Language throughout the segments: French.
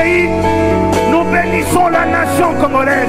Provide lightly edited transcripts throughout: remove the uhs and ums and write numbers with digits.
pays. Nous bénissons la nation congolaise.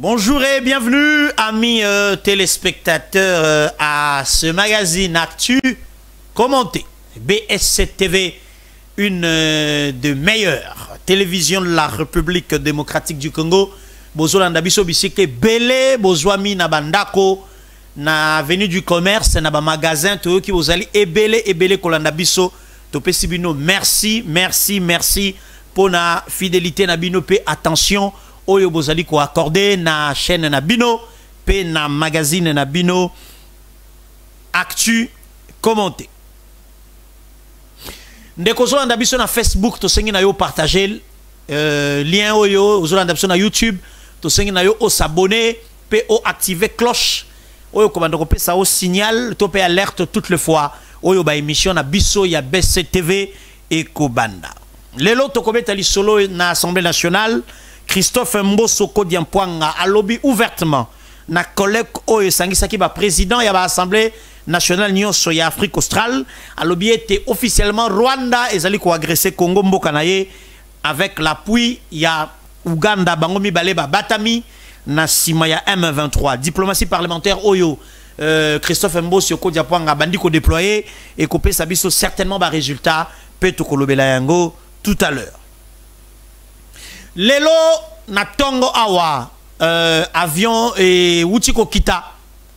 Bonjour et bienvenue, amis téléspectateurs, à ce magazine Actu commenté. BSC TV, une des meilleures télévisions de la République démocratique du Congo. Bozolanda biso bisike belé, bozwami na bandako, na avenue du commerce, na ba magasin, to ki bozali ebele kolanda biso. Topé sibino, merci pour la fidélité na bino pe attention. Oyo bozali ko accordé na chaîne na bino pe na magazine na bino Actu commenté. Ndeko zolanda biso na Facebook to sengi na yo partager lien oyo zolanda biso na YouTube to sengi na yo o s'abonner pe o activer cloche oyo ko bandoko pe sa o signal to pe alerte toutes les fois oyo ba émission na biso ya BSC TV et Kobanda. Lelo to kobeta li solo na Assemblée nationale. Christophe Mbosso Kodiampoanga a lobby ouvertement na collègue Oye Sangisaki ba président ya ba Assemblée nationale nyonso ya Afrique australe a lobby était officiellement Rwanda ezali ko agresser Congo mboka na ye avec l'appui ya Uganda bangomi baleba batami na sima ya M23 diplomatie parlementaire oyo Christophe Mbosso Kodiampoanga bandi ko déployer et ko pesa biso certainement ba résultat peto ko lobela yango tout à l'heure. Lelo na tongo awa avion et uti ko kita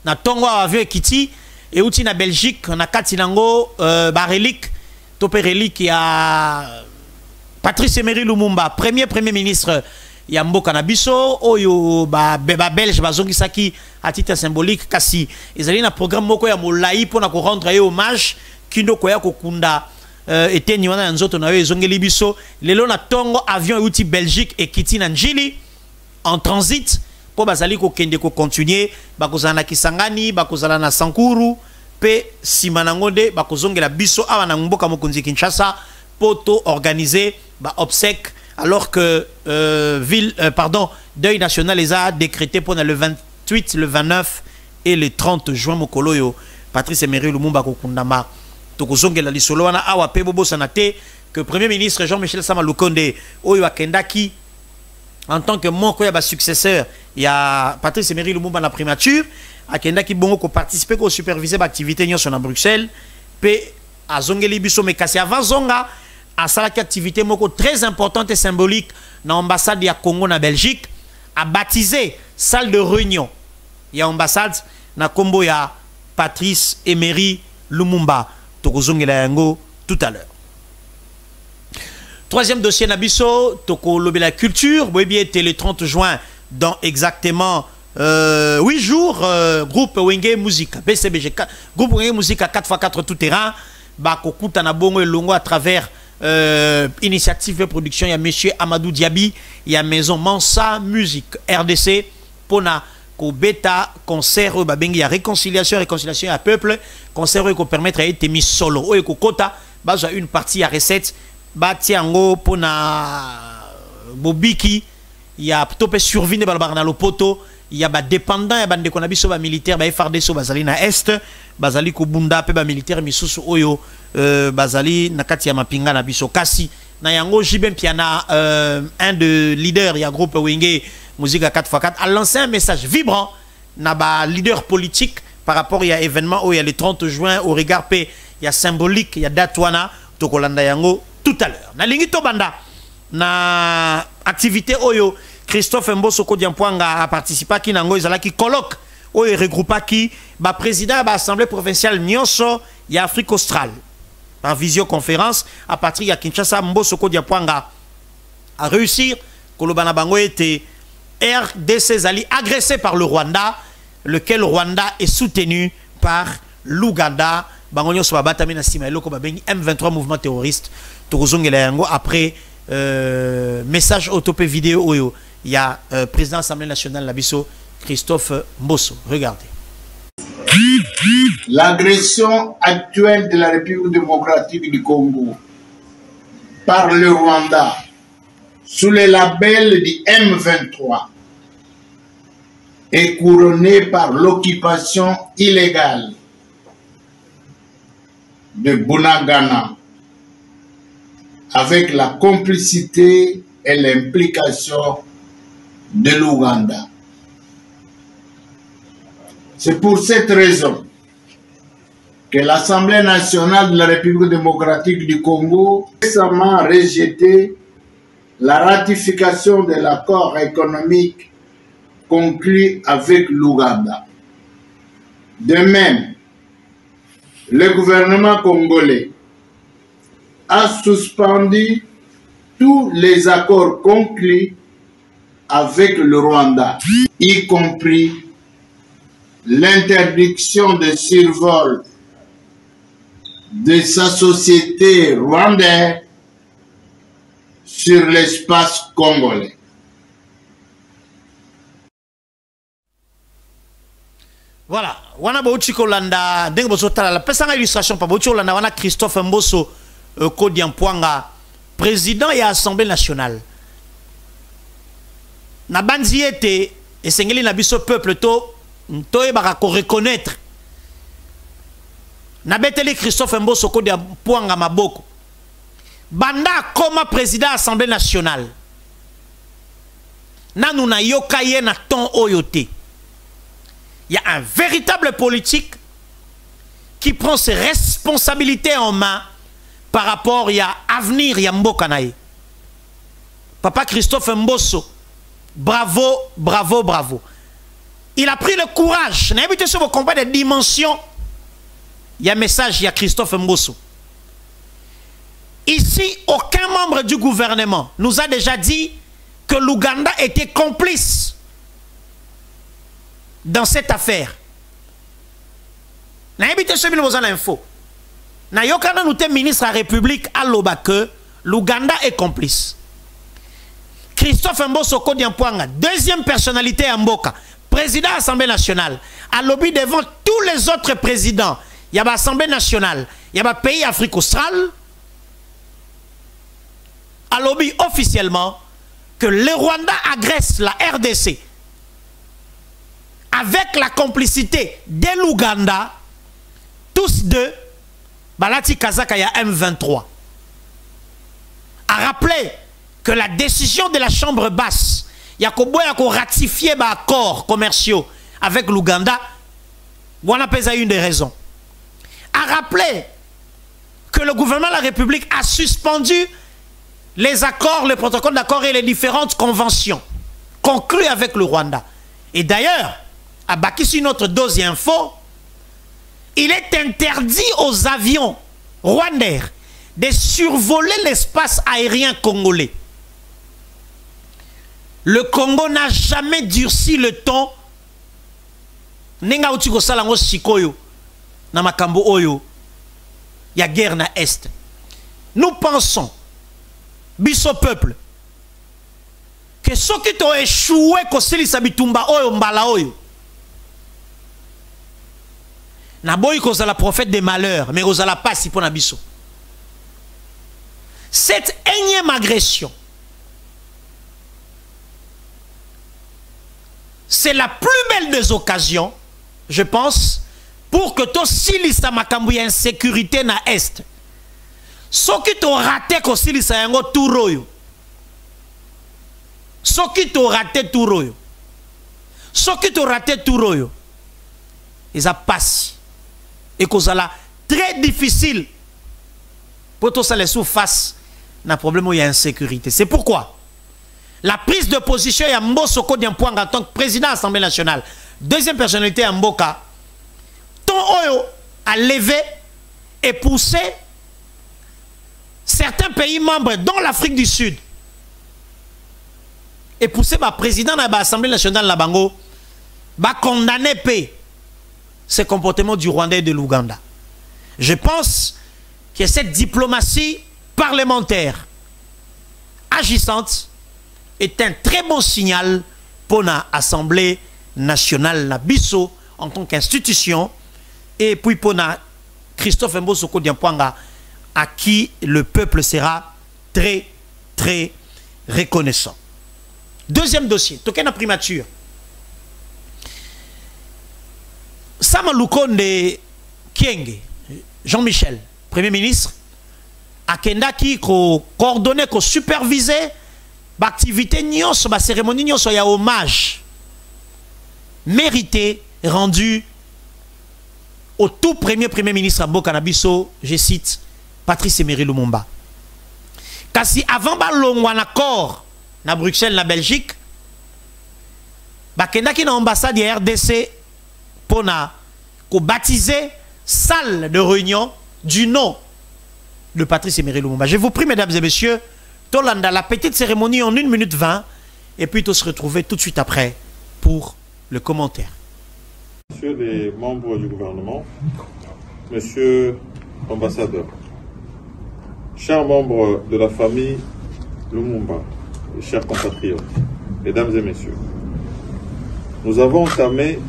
na tongo awa avion kiti et uti na Belgique na kati nango ba relique topé relique ya Patrice Emery Lumumba premier ministre ya mboka na biso oyo ba belge bazongisaki à titre symbolique kasi ezali na programme moko ya molai pona ko rendre hommage kindo ko ya ko kunda était niwana nzoto na yo ezongeli biso lelo na tongo avion euti Belgique et kiti na njili en transit po bazali ko kende ko continuer bakozala na Kisangani bakozala na Sankuru pe simanangode bakozongela biso awa na mboka mokonzi Kinshasa poto organiser ba obsèque alors que deuil national les a décrété pour le 28 le 29 et le 30 juin mokoloyo Patrice Emery Lumumba ko kundama tokozongela lisolo wana awa pe bobo sanate que premier ministre Jean-Michel Sama Lukonde oyo akendaki en tant que moko ya ba successeur ya Patrice Emery Lumumba na primature akendaki bongo ko participer ko superviser ba activité nyonso na Bruxelles pe azongeli biso me kasi avant zonga asalaki activité moko très importante et symbolique na ambassade ya Congo na Belgique a baptisé salle de réunion ya ambassade na kombo ya Patrice Emery Lumumba. Tokozongela yango tout à l'heure. Troisième dossier Nabiso, Toko Lobela Culture, oui était le 30 juin dans exactement 8 jours, groupe Wenge Musique, BCBG, groupe Wenge Musique à 4x4 tout terrain, Bakokuta Nabongo et Longo à travers initiative de production, il y a monsieur Amadou Diaby, il y a maison Mansa Musique, RDC, Pona, bêta concert il y a réconciliation à peuple concert qui permettre à être mis solo et kota baza une partie à recette batiango pona bobiki il y a topé survie de balbarna lo poto il y a ba dépendant ya bande konabiso ba militaire ba FARDC bazali na est bazali ko bunda pe ba militaire misusu oyo bazali na kati ya mapinga na biso kasi na yango jibem piana un de leader ya groupe Wenge Musique à 4x4 a lancé un message vibrant na ba leader politique par rapport à l'événement où il y a le 30 juin au regard P il y a symbolique il y a datwana tokolanda yango tout à l'heure na lingi to banda na activité oyo Christophe Mbosso Kodiampoanga a participé qui nango ezalaki colloque oyo regroupa qui ba président ba assemblée provinciale nyonso ya Afrique australe par visioconférence à partir de Kinshasa. Mbosso Kodiampoanga a réussi kolobana bango était RDC Zali agressé par le Rwanda, lequel Rwanda est soutenu par l'Ouganda bangonyo so batami na sima eloko babengi M23 mouvement terroriste tokozongela yango après message autopé vidéo oyo il y a président de l'Assemblée nationale Labiso Christophe Mbosso. Regardez. L'agression actuelle de la République démocratique du Congo par le Rwanda sous le label du M23 est couronnée par l'occupation illégale de Bunagana avec la complicité et l'implication de l'Ouganda. C'est pour cette raison que l'Assemblée nationale de la République démocratique du Congo a récemment rejeté la ratification de l'accord économique conclu avec l'Ouganda. De même, le gouvernement congolais a suspendu tous les accords conclus avec le Rwanda, y compris l'interdiction de survol de sa société rwandaise sur l'espace congolais. Voilà, wana bauchi kolanda ndenge bozotala la pesanga illustration pa bauchi kolanda wana Christophe Mbosso Kodiampwanga président et Assemblée nationale. Na banzi ete esengeli na biso peuple to yebaka ko reconnaître na beteli Christophe Mbosso Kodiampwanga maboko banda koma président Assemblée nationale nanu na yoka ye na ton oyote. Il y a un véritable politique qui prend ses responsabilités en main par rapport à l'avenir de Mbokanaï. Papa Christophe Mbosso, bravo, bravo, bravo. Il a pris le courage. N'habitez sur vos combats de dimensions. Il y a un message, il y a Christophe Mbosso. Ici, aucun membre du gouvernement nous a déjà dit que l'Ouganda était complice dans cette affaire. N'habitez sur l'info. Na yokana nous ministre de la République à l'Oba l'Ouganda est complice. Christophe Mbosso Kodiampwanga, deuxième personnalité à Mboka, président de l'Assemblée nationale, à lobby devant tous les autres présidents. Il y a l'Assemblée nationale, il y a le pays Afrique australe, à lobby officiellement que le Rwanda agresse la RDC avec la complicité de l'Ouganda, tous deux, Balati Kazaka ya M23, a rappelé que la décision de la chambre basse, Yakobo Yako ratifié les accords commerciaux avec l'Ouganda, Wanapesa une des raisons. A rappelé que le gouvernement de la République a suspendu les accords, les protocoles d'accord et les différentes conventions conclues avec le Rwanda. Et d'ailleurs, à Bakissi, notre deuxième info, il est interdit aux avions rwandais de survoler l'espace aérien congolais. Le Congo n'a jamais durci le ton. Nenga utiko salango sikoyo na makambo oyo ya guerre na est. Nous pensons, biso peuple, que ceux qui ont échoué kosilisa bitumba oyo mbala oyo na boy kozala prophète des malheurs, mais kozala pas si pour nabiso. Cette énième agression, c'est la plus belle des occasions, je pense, pour que to silisa makambu ya insécurité na est. Ceux qui t'ont raté ko silisa yango turoyo. Ceux qui t'ont raté turoyo. Ceux qui t'ont raté turoyo. Ils a passé. Et que ça très difficile pour tout ça les sous face à un problème où il y a insécurité. C'est pourquoi la prise de position de Mbosso Kodiampwanga en tant que président de l'Assemblée nationale, deuxième personnalité à Mboka, ton oyo a levé et poussé certains pays membres, dont l'Afrique du Sud, et poussé par le président de l'Assemblée nationale la Bango, va condamner ces comportements du Rwanda et de l'Ouganda. Je pense que cette diplomatie parlementaire agissante est un très bon signal pour l'Assemblée nationale Nabiso en tant qu'institution et puis pour Christophe Mbosoko Diampouanga à qui le peuple sera très très reconnaissant. Deuxième dossier, token à primature. Sama Lukonde Kienge, Jean-Michel, Premier ministre, a Kendaki ko coordonné, ko supervisé l'activité nyonso, la cérémonie nyonso ya hommage mérité rendu au tout premier ministre Mboka Nabiso, je cite, Patrice Emery Lumumba. Kasi avant balongo en accord na Bruxelles, na Belgique, bakendaki na ambassade ya RDC pour baptiser salle de réunion du nom de Patrice Emery Lumumba. Je vous prie, mesdames et messieurs, Tolanda, la petite cérémonie en 1 minute 20, et puis on se retrouver tout de suite après pour le commentaire. Messieurs les membres du gouvernement, Monsieur l'ambassadeur, chers membres de la famille Lumumba, et chers compatriotes, mesdames et messieurs, nous avons entamé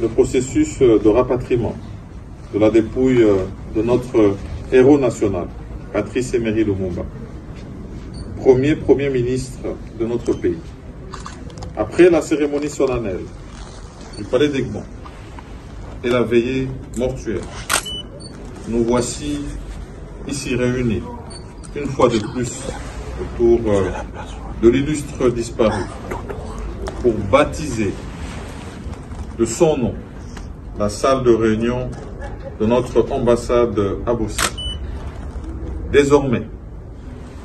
le processus de rapatriement de la dépouille de notre héros national, Patrice Emery Lumumba, premier ministre de notre pays. Après la cérémonie solennelle du palais d'Egmont et la veillée mortuaire, nous voici ici réunis une fois de plus autour de l'illustre disparu pour baptiser de son nom la salle de réunion de notre ambassade à Bossie. Désormais,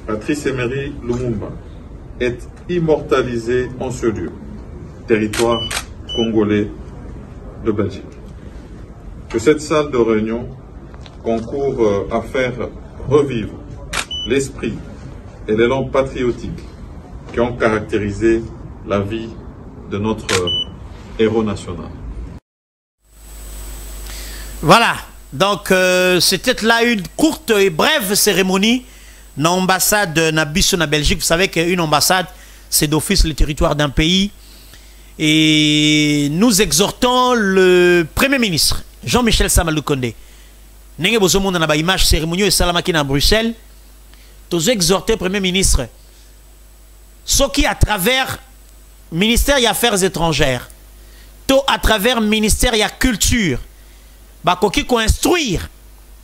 Patrice Emery Lumumba est immortalisé en ce lieu, territoire congolais de Belgique. Que cette salle de réunion concourt à faire revivre l'esprit et l'élan patriotique qui ont caractérisé la vie de notre héros national. Voilà, donc c'était là une courte et brève cérémonie dans l'ambassade Nabiso na Belgique. Vous savez qu'une ambassade, c'est d'office le territoire d'un pays. Et nous exhortons le Premier ministre, Jean-Michel Sama Lukonde. Nenge bozomo na ba image cérémonie et salamaki na Bruxelles. Nous exhortons le Premier ministre. Ce qui à travers ministère des Affaires étrangères, tout à travers ministère de la Culture, qui instruire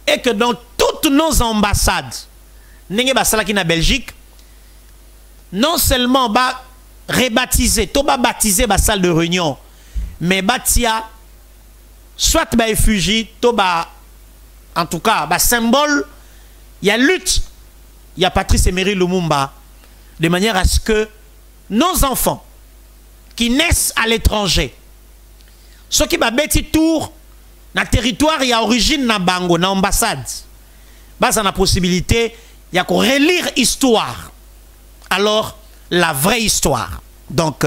et que dans toutes nos ambassades, na Belgique, non seulement rebaptiser, tout baptiser la salle de réunion, mais bâtir soit effigie, en tout cas, symbole, il y a lutte, il y a Patrice Emery Lumumba, de manière à ce que nos enfants qui naissent à l'étranger, ceux qui bâti tour dans le territoire, il y a origine na bango, na ambassade, bas la possibilité, il y a qu'on relire histoire. Alors, la vraie histoire. Donc,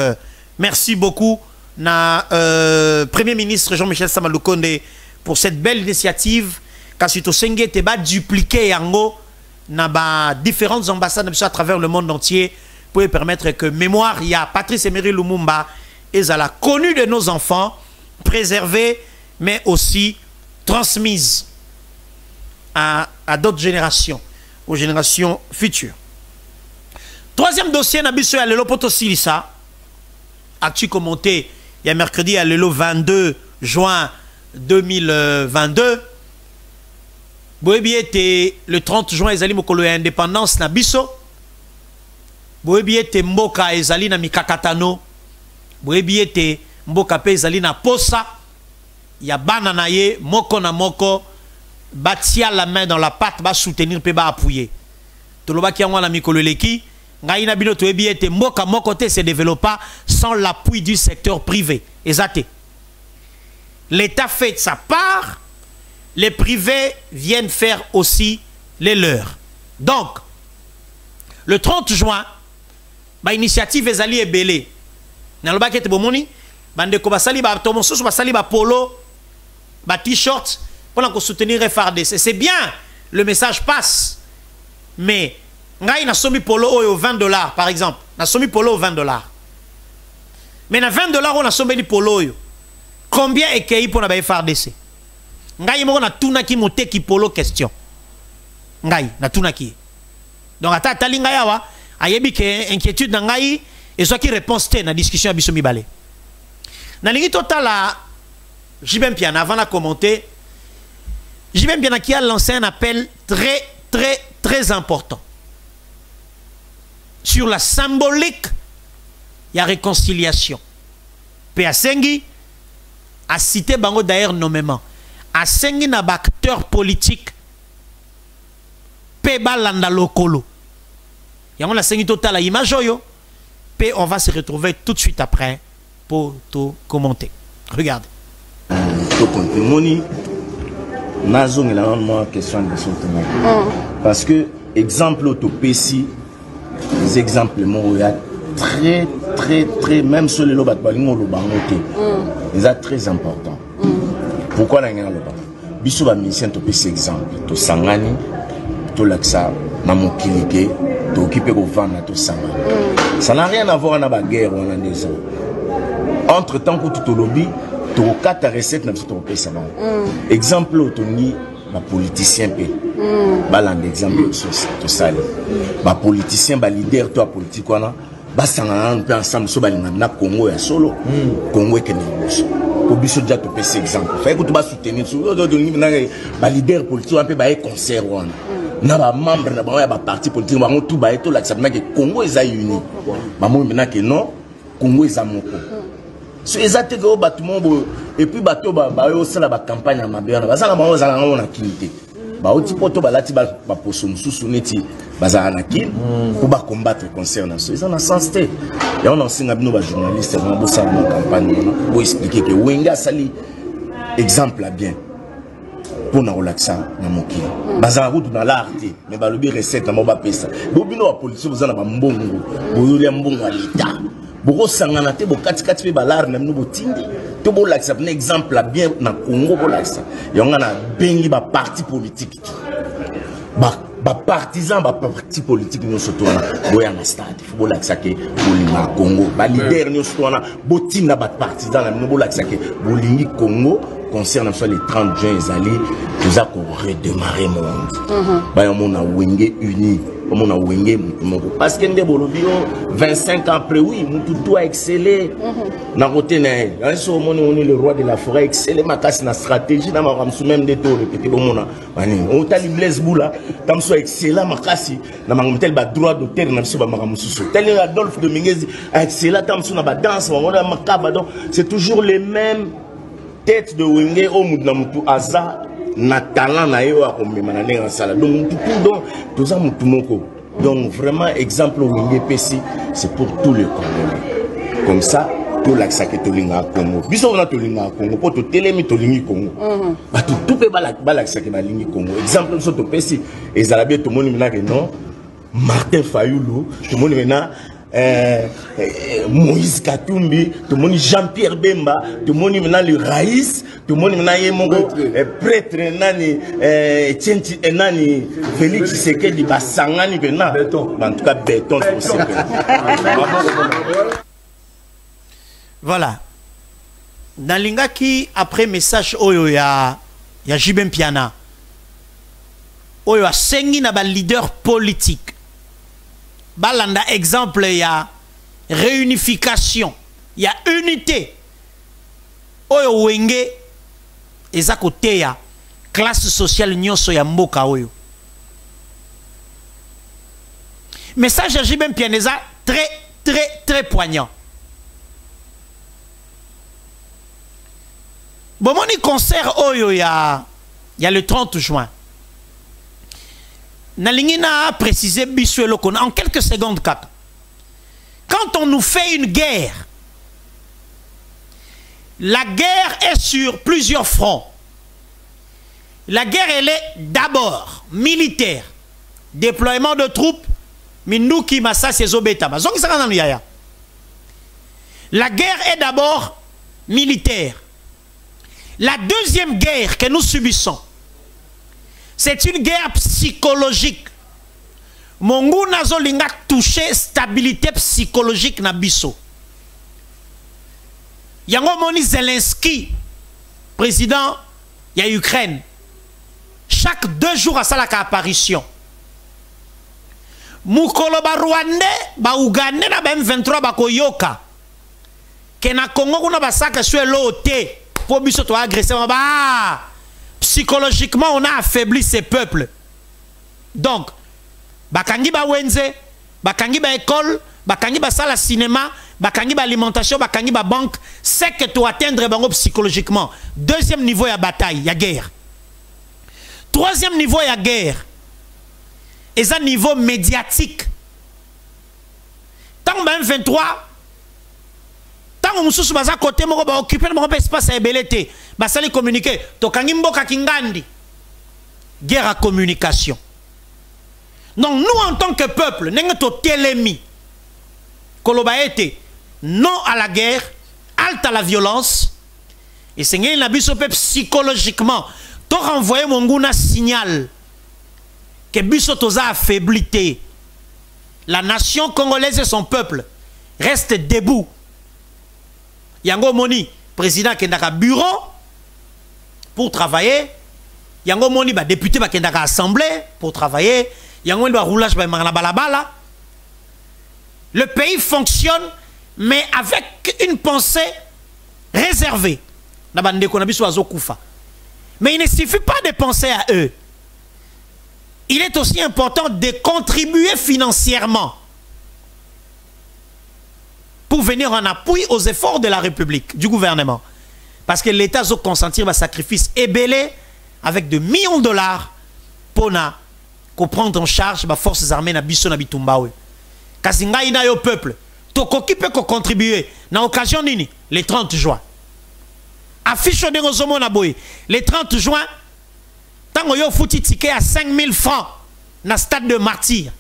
merci beaucoup na Premier ministre Jean-Michel Sama Lukonde pour cette belle initiative. Kasito Senge te ba dupliquer yango na différentes ambassades à travers le monde entier pour permettre que mémoire, il y a Patrice Emery Lumumba et la connue de nos enfants, préservée, mais aussi transmise à d'autres générations, aux générations futures. Troisième dossier, Nabiso ya lelo poto silisa. Actu commenté, il y a mercredi, il y a le 22 juin 2022. Boebi était le 30 juin, ezali mokolo ya indépendance na biso. Boebi était mboka ezali na mikakatano. Boebi était mboka pe ezali na posa. Ya bana na ye moko na moko batia la main dans la pâte ba soutenir pe ba appuyer. Toloba ki yango na mikolo leki. Ngai na bino toebi était mboka moko te se développa sans l'appui du secteur privé. Ezate. L'État fait de sa part. Les privés viennent faire aussi les leurs. Donc, le 30 juin, ba initiative ezali ebele. Naloba kete bomoni, bande ko basali ba tomosusu basali ba polo, ba t-shirt, pour soutenir FARDC. C'est bien, le message passe. Mais, ngai na somi polo au $20 par exemple. Na somi polo au $20. Mais na $20 on a somi polo yo. Combien est qu'il pour na FARDC? Ngai mo na tuna ki mote ki polo question. Ngai na tuna ki. Donc ata tali ngai awa ayebi ke inquiétude na ngai et soit qui réponse te na discussion biso mibale. Na lingi totala Jibem Piana avant de commenter. Jibem Piana qui a lancé un appel très important sur la symbolique et la réconciliation. Pe Asengi a cité bango d'ailleurs nommément. Asengi na acteur politique pe balanda lokolo. Yango la sengi total image yo. Pe on va se retrouver tout de suite après pour tout commenter. Regardez. Moni nazong la moi question de soutenir. Parce que exemple autopécie les exemples il y a très même sur les lobat balingo lo bangote. Ils sont très importants. Pourquoi la ngana lo ba? Biso ba mission to pesi exemple to sangani to laksa na mokilike to occupé ko vendre to sangani. Ça n'a rien à voir avec la guerre ou la maison. Entre temps que tout au lobby tu as 4 recettes dans ton pays. Exemple, tu as un politicien. Tu as un exemple de ça. Un politicien, un leader, tu as un politique. Tu as un ensemble de Congo et solo. Congo et Kenya. Pour que tu aies exemple. Il faut que tu soutenir. Un leader politique, tu as un concert. Tu as un membre de parti politique. Tu as un Congo est uni. Non, Congo est moko. So ezate go batumo et puis bato ba yo la campagne à mabera bazala ba ozala ngona kinité ba oti poto balati ba poso mususu neti bazala na kin pour ba combattre concernant ça ils ont un sens té et on ensinga bino ba journaliste ba bo sala na campagne pour expliquer que Wenga sali exemple là bien pour na relaxa na mokili bazala route dans l'art mais ba lobi recette na ba pesa bo bino ba politique vous en ba mbongo bo ya mbongo à l'état. Boko sanganate bo kati pe balar na nubo tindi to bo laksa un exemple bien na Congo bo laksa yonga na bengi ba parti politique ba partisan ba parti politique no sotona boya na stade bo laksa ke bolinga Congo ba leader no sotona bo tinda ba partisan na nubo laksa ke bolingi Congo concerne soit les 30 juin ezali nous a redémarrer monde ba yomona wenge uni. Parce que 25 ans après, oui, tout a excellé. Dans côté on est le roi de la forêt, excellé ma casse na stratégie, na ma même des taux répété bon mona. On t'a li Blaise Boula, tam so excellent ma casse, na ma tel ba droit d'auteur na so ba maramususu. Tel Adolphe Dominguez excellent tam so na ba danse, on a makaba donc c'est toujours les mêmes têtes de Wenge au mudna mutu aza. Na talent na yo akomema na nenga sala donc tout ça mutumoko donc vraiment exemple Wenge PC c'est pour tous les Congolais comme ça tout l'accès que to linga Congo biso na to linga Congo pour to telemi to lingi Congo ba tout pe ba l'accès que ba lingi Congo exemple so to PC ezalabi to moni na que non Martin Fayulu to moni na Moïse Katumbi, tout le monde Jean-Pierre Bemba, tout le monde maintenant le Raïs, tout le monde maintenant prêtre nani, nani Félix Tshisekedi Basangani maintenant. En tout cas béton. Voilà. Dans l'ingaki après message oyo ya Jibem Piana, oyo a sengi na ba leader politique. Balanda exemple, il y a réunification, il y a unité. Oyo wenge, eza kote ya classe sociale nyonso ya mboka oyo. Message à Jibem Pianeza très poignant. Bon, mon concert oyo ya le 30 juin. Nalingina a précisé Bisuelo en quelques secondes. Quand on nous fait une guerre, la guerre est sur plusieurs fronts. La guerre, elle est d'abord militaire. Déploiement de troupes. Minuki Massa Sezobeta. La guerre est d'abord militaire. La deuxième guerre que nous subissons, C'est une guerre psychologique. Mongu nazo linga toucher stabilité psychologique na biso. Yango moni Zelensky, président ya Ukraine. Chaque 2 jours à salaka apparition. Mukolo ba Rwandais, ba Ougandais na ba M23 ba koyoka. Kena Congo kuna ba saka sur l'OT pour biso to agresser ba. Psychologiquement on a affaibli ces peuples. Donc bakangi ba wenze, bakangi ba école, bakangi ba salle à cinéma, bakangi ba alimentation, bakangi ba banque, c'est que tu atteindre bango psychologiquement. Deuxième niveau ya bataille, ya guerre. Troisième niveau ya guerre. Et ça niveau médiatique. Tant que 23, tant que nous sommes à côté, nous sommes occupés de l'espace à ébelleté. Nous sommes communiquer. Guerre à communication. Donc nous en tant que peuple, nous sommes télémis. Non à la guerre, halte à la violence. Et c'est un abus psychologiquement. Tu renvoyer mon signal que Bissotoza a affaibli. La nation congolaise et son peuple restent debout. Yango Moni, président qui est dans le bureau pour travailler. Yango Moni, député qui est dans l'assemblée pour travailler. Yango Moni, roulage par balabala. Le pays fonctionne, mais avec une pensée réservée. Mais il ne suffit pas de penser à eux. Il est aussi important de contribuer financièrement pour venir en appui aux efforts de la République, du gouvernement. Parce que l'État doit consentir un sacrifice ébélé avec de millions de dollars pour prendre en charge les forces armées na biso na bitumbawe. Kasinga ina yo peuple, to koki peut contribuer na occasion nini le 30 juin. Affiche de Rosomo na boy le 30 juin. Tant que vous foutu ticket à 5 000 francs dans le stade de Martyr,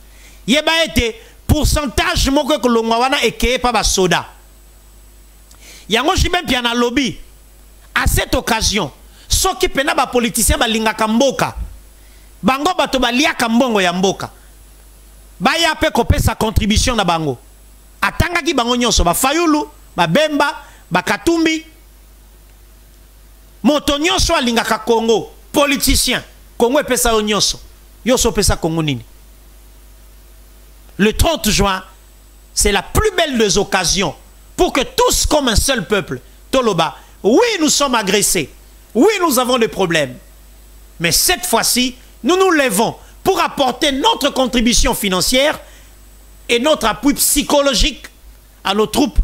il y a été pourcentage que l'on et qui est pas soda. Il y a un lobby. À cette occasion, ceux qui pena ba politicien ba linga kamboka, bango bato ba lia kambongo ya mboka, ba ya pe kopé sa contribution na bango. Atanga ki bango nyonso ba Fayulu, ba Bemba, ba Katumbi, moto nyonso alinga ka Congo. Politicien, Congo est ça nyonso. Yoso pesa Congo nini. Le 30 juin, c'est la plus belle des occasions pour que tous comme un seul peuple, Toloba, oui nous sommes agressés, oui nous avons des problèmes, mais cette fois-ci, nous nous levons pour apporter notre contribution financière et notre appui psychologique à nos troupes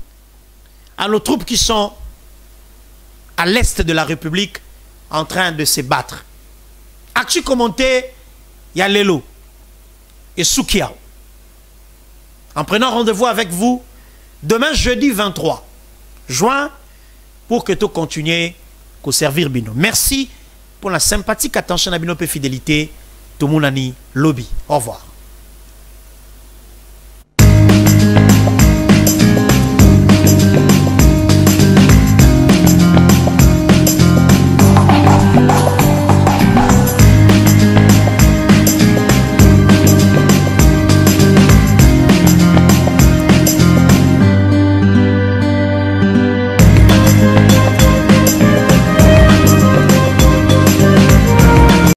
qui sont à l'est de la République, en train de se battre. As-tu commenté Yalelo et Soukiao? En prenant rendez-vous avec vous demain jeudi 23 juin pour que tu continues à servir Bino. Merci pour la sympathique attention à Bino et fidélité. Tout le monde a Lobby. Au revoir.